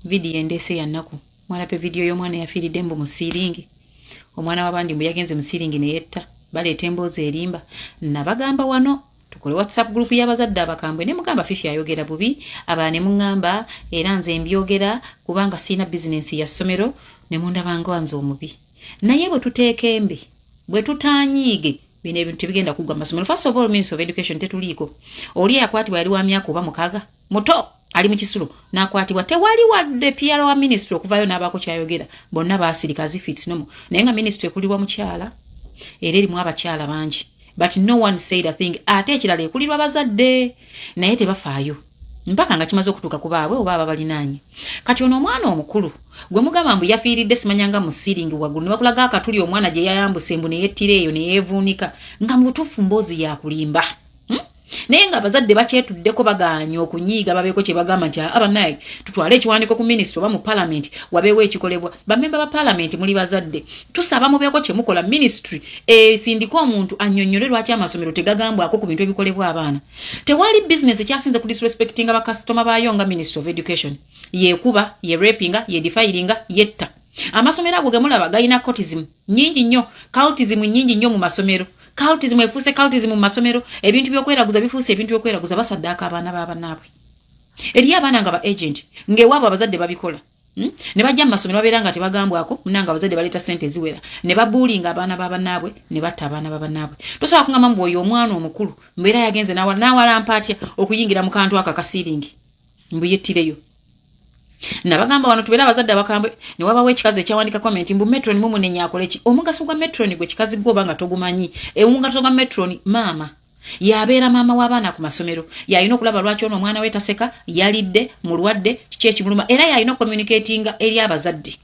video endese ya naku mwana pe video y'omwana yafiiridde mbu musiringi omwana wabandi mbu yagenze musiringi ne yetta baleeta emboozi erimba nabagamba wano tukole WhatsApp group y'abazadde abakambwe ne mugamba Fifi ayogera bubi aba ne mungamba era nze mbyogera kubanga sina business ya somero ne mundabanga wanze omubi naye bwe tuteeka embi bwe tutaanyiige bino ebintu bigenda kugwa masomero. First of all, Minister of Education tetuliko oli yakwatibwa yali wa myaka oba mukaga muto ali mu kisulo nakwatibwa tewali wadde PRO wa ministry okuvayo n'abaako kyayogera bonna baasirika zifits nomo naye nga ministry ekulirwa mukyala era erimu abakyala bangi but no one said a thing. Ate ekirala ekulirwa abazadde naye tebafaayo mpaka nga kimaze okutuuka ku baabwe oba ababalinaanye. Kati ono omwana omukulu gwe mugamba mbu yafiiridde simanyanga mu siringi waggulu ne bakulaga akatuli omwana gye yayambuse mbu ne yettira eyo ne yeevuunika nga mu butuufu mboozi yakulimba. Naye nga abazadde bakyetuddeko baganya okunyiiga babeeko kye bagamba nti abanaye tutwale ekiwandiiko ku minisitule oba mu palamenti wabeewo ekikolebwa. Bamemba ba palamenti muli bazadde tusaba mubeeko kye mukola minisitule esindika omuntu annyonnyole lwaki amasomero tegagambwako ku bintu ebikolebwa abaana. Tewali bizinesi ekyasinze ku disrespectinga bakasitoma baayo nga Ministry of Education yeekuba ye rapinga ye defilinga yetta. Amasomero ago gemulaba galina cultism nnyingi nnyo, cultism nnyingi nnyo mu masomero. Cultism efuuse cultism mu masomero ebintu byokweraguza bifuuse ebintu byokweraguza basaddaaka abaana b'abanaabwe. Eri abaana nga ba agent ng'ewaabwe abazadde babikola. Ne bajja mu masomero babeera nga tebagambwako munanga abazadde baleeta ssente ziwera ne babuulinga abaana b'abanaabwe ne batta abaana b'abanaabwe. Tosobola kungamba mbu oyo omwana omukulu mbeera yagenze n'awalampa atya okuyingira mu kantu aka kasiringi mbu yettireyo. Nabagamba wano tubeera abazadde abakambwe ne wabawo ekikazi ekyawandika comment mbu metron mumunenya akole ki. Omugaso gwa metron gwe kikazi gwoba nga togumanyi. Omugaso gwa metron maama yabeera maama w'abaana ku masomero yalina okulaba lwaki ono omwana we taseka yalidde mulwadde kiki ekimuluma era yalina communicatinga eri abazadde.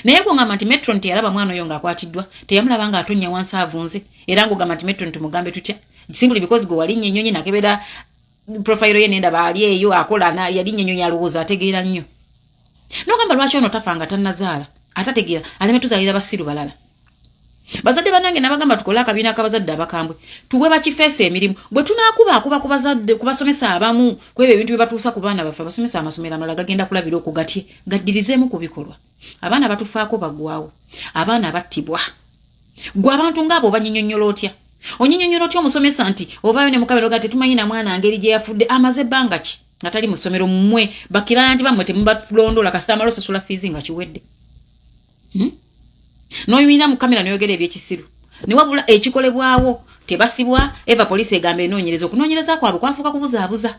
Naye gwongamba nti metron teyalaba mwana oyo ng'akwatiddwa teyamulaba nga atonnya wansi avunze era ng'ogamba nti metron tumugambe tutya simply because gwe walinnya ennyonyi nakebera profile ye nenda baali eyo akola yalinnya ennyonyi alowooza ategeera nnyo. Nogamba lwaki ono tafanga tannazaala atategeera aleme tuzaalira basiru balala. Bazadde banange nabagamba tukola akabiina k'abazadde abakambwe tuwe bakifeesa emirimu bwe tunaakuba ku bazadde kubasomesa abamu kwebyo ebintu bye batuusa ku baana baffe abasomesa amasomero amalala gagenda kulabira okugatye gaddirizeemu ku bikolwa. Abaana batufaako baggwawo abaana battibwa gwe abantu ng'abo banyinyonnyola otya onyinyonnyola otya omusomesa nti ovaayo ne mukamero ga tetumanyi na mwana ngeri gye yafudde amaze ebbanga ki nga tali mu ssomero mmwe bakiraanti bammwe temubalondola kasita amala osasula fiizi nga kiwedde. N'oyimira mu kamera n'oyogera ebyekisiru ne wabula ekikolebwawo tebasibwa eva poliisi egamba enoonyereza okunoonyereza kwabwe kwafuuka kubuzaabuza.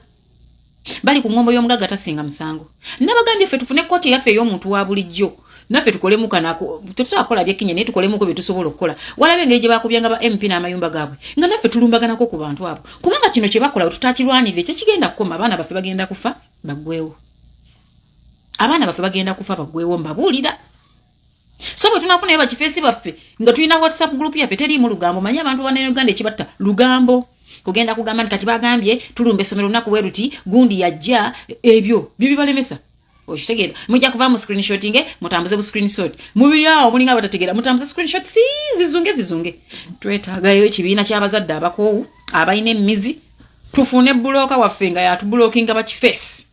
Bali ku ngombo y'omugagga tasinga musango. Nabagambye ffe tufune kkooti yaffe ey'omuntu wa bulijjo naffe tukolemu kanako tetusobola kukola byekinya naye tukolemuko bye tusobola okukola. Walabe engeri gye bakubyanga ba MP n'amayumba gaabwe nga naffe tulumbaganako ku bantu abo kubanga kino kye bakola tutakirwanirire kyekigenda kukoma abaana baffe bagenda kufa baggweewo. Abaana baffe bagenda kufa baggweewo mbabuulira. So bwe tunafuna eba kifeesi baffe nga tulina WhatsApp group yaffe teriimu lugambo manyi abantu banene Uganda ekibatta lugambo kugenda kugamba nti kati bagambye tulumbe essomero lunaku bwe ruti gundi yajja ebyo bibalemesa. Oshitegeera mujja kuva mu screenshotting mutambuze bu screenshot mubiri awo mulinga batategeera mutambuze screenshot zizunge twetaagayo ekibiina ky'abazadde abakoowu abalina emizi tufune buloka waffe nga yatubulookinga bakifeesi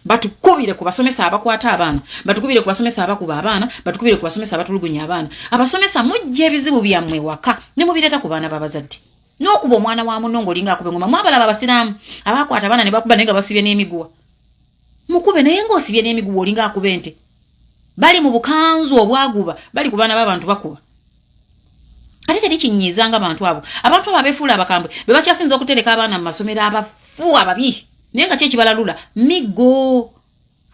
batukubire ku basomesa abakwata abaana batukubire ku basomesa abakuba abaana batukubire ku basomesa abatulugunya abaana abasomesa mujje ebizibu byammwe waka ne mubireeta ku baana b'abazadde n'okuba omwana wa munongo olinga akube ngoma mwabalaba abasiraamu abakwata abaana ne bakuba naye nga basibye n'emiguwa mukube naye ng'osibye n'emiguwa olinga akube ente bali mu bukanzu obwaguba bali ku baana b'abantu bakuba. Ate teri kinyiizanga abantu abo abeefuula abakambwe be bakyasinza okutereka abaana mu masomero abafu ababi naye nga kyekibalalula migo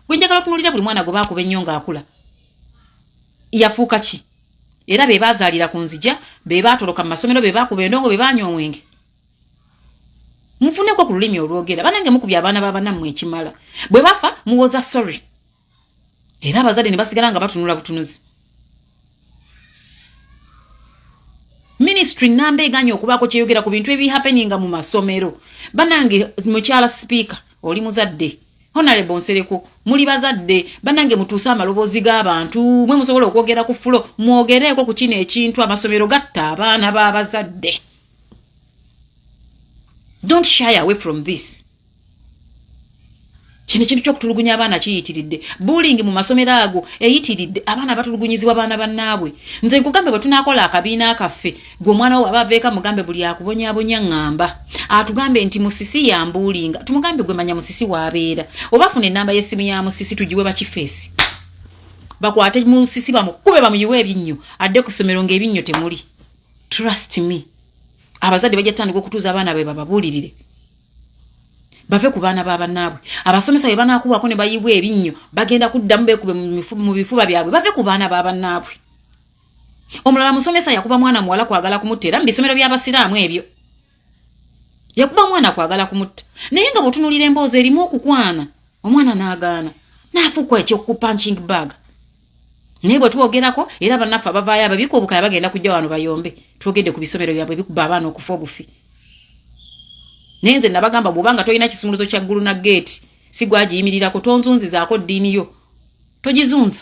gwe njagala otunuulira buli mwana gwe baakuba ennyo ng'akula yafuuka ki era be baazaalira ku nzija be baatoloka mu masomero be baakuba endongo be baanywa omwenge. Mufuneko ku lulimi olwogera banange mukubya abaana b'abanammwe ekimala bwe bafa muwoza sorry era abazadde ne basigala nga batunula butunuzi. Ministry namba eganya okubaako kyeyogera ku bintu ebihappeninga mu masomero. Banange mukyala speaker oli muzadde Honorable Nsereko muli bazadde banange mutuusa amaloboozi g'abantu mwe musobola okwogera ku fulo mwogereeko ku kino ekintu amasomero gatta abaana b'abazadde. Don't shy away from this. Kino kintu ky'okutulugunya abaana kiyitiridde. Bullying mu masomero ago eyitiridde abaana batulugunyizibwa abaana bannaabwe. Nze nkugambe bwe tunaakola akabiina akaffe gwe omwana wo aba aveeka mugambe buli akubonyaabonya ngamba. Atugambe nti Musisi ya mbulinga. Tumugambe gwe manya Musisi w'abeera. Obafuna ennamba y'essimu ya Musisi tugiwe bakifeesi. Bakwate Musisi bamukube bamuyiwe ebinnyo adde ku ssomero ng'ebinnyo temuli. Trust me. Abazadde bajja tandika okutuuza abaana be bababuulirire. Bave ku baana b'abannaabwe. Abasomesa be banaakubaako ne bayiibwa ebinnyo bagenda kuddamu beekube mu bifuba byabwe. Bave ku baana b'abannaabwe. Omulala musomesa yakuba mwana muwala kwagala kumutta mu bisomero by'abasiraamu ebyo. Yakuba mwana kwagala kumutta. Naye nga bw'otunuulira emboozi erimu okukwana, omwana n'agaana. N'afuuka ekyoku punching bag. Naye bwe twogerako era bannaffe abavaayo ababika obukaya bagenda kujja wano bayombe. Twogedde ku bisomero byabwe bikuba abaana okufa obufi. Nenze nabagamba bw'obanga toyina kisumuluzo kya ggulu na gate sigwagiyimirirako tonzunzizaako ddiini yo. Togizunza.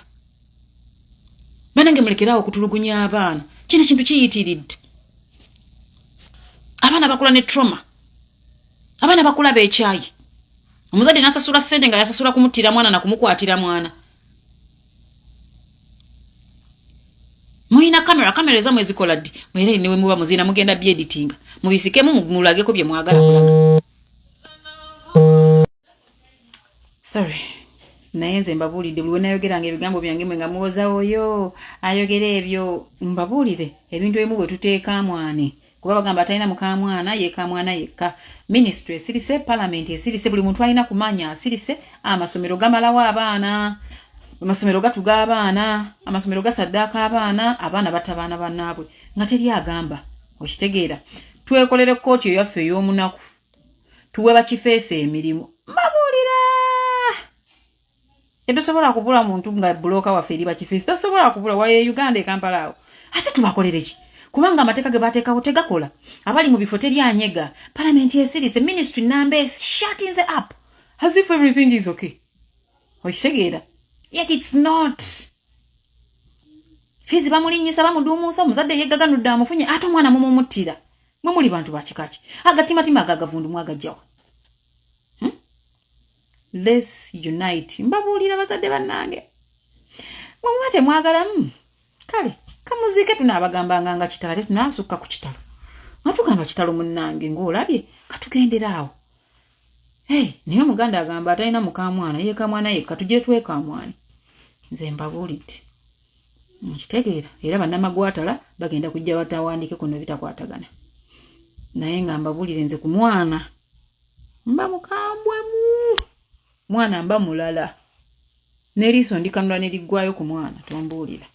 Banange mulekerawo okutulugunya abaana. Kino kintu kiyitiridde. Abaana bakula ne trauma. Abaana bakula beekyayi. Omuzadde n'asasula ssente nga yasasula kumuttira mwana na kumukwatira mwana. Muyina kamera ezamwe ezikola ddi. Mwere niwe muba muzina mugenda editinga. Mubisikemu mulageko bye mwagala kulaga. Sorry. Naye nze mbabuulidde buli we nayogeranga ebigambo byange mwe nga muwoza oyo ayogera ebyo mbabuulire ebintu ebimu bwe tuteeka mwane. Kuba bagamba atalina mukamwana yeka mwana yekka. Ministry esirise, parliament esirise, buli muntu alina kumanya asirise amasomero gamalawo abaana. Amasomero gatuga abaana, amasomero gasaddaaka abaana batabaana bannaabwe. Nga teri agamba. Okitegeera. Twekolere kkooti eyaffe ey'omunaku. Tuwe bakifeesi emirimu. Mbabuulira! Tetusobola kubula muntu nga bulooka waffe eri bakifeesi. Tasobola kubula waye Uganda e Kampala awo. Ate tubakolere ki? Kubanga amateeka ge bateekawo tegakola. Abali mu bifo teri anyega. Parliament esirise, ministry number shutting up. As if everything is okay. Okitegeera. Yet it's not. Fizi bamulinyisa bamuduumuusa omuzadde yeggaganudde amufunye ate omwana mumumuttira. Mwe muli bantu bakikaki. Agatimatima agagavundu mwagajjawa. Let's unite. Mbabuulira bazadde bannange. Mwe mwate mwagala kale kamuzike tunaabagambanga nga kitalo ate tunaasukka ku kitalo. Nga tugamba kitalo munnange ng'olabye katugenderaawo. Naye Muganda agamba atalina mukamwana yeka mwana yekka tujje tweka mwana. Nze mbabuulidde. Nkitegeera era bannamagwatala bagenda kujja batawandiike kuno bitakwatagana. Naye nga mbabuulire nze ku mwana mba mukambwemu. Mwana mba mulala. N'eriiso ndikanula ne liggwayo ku mwana tombuulira.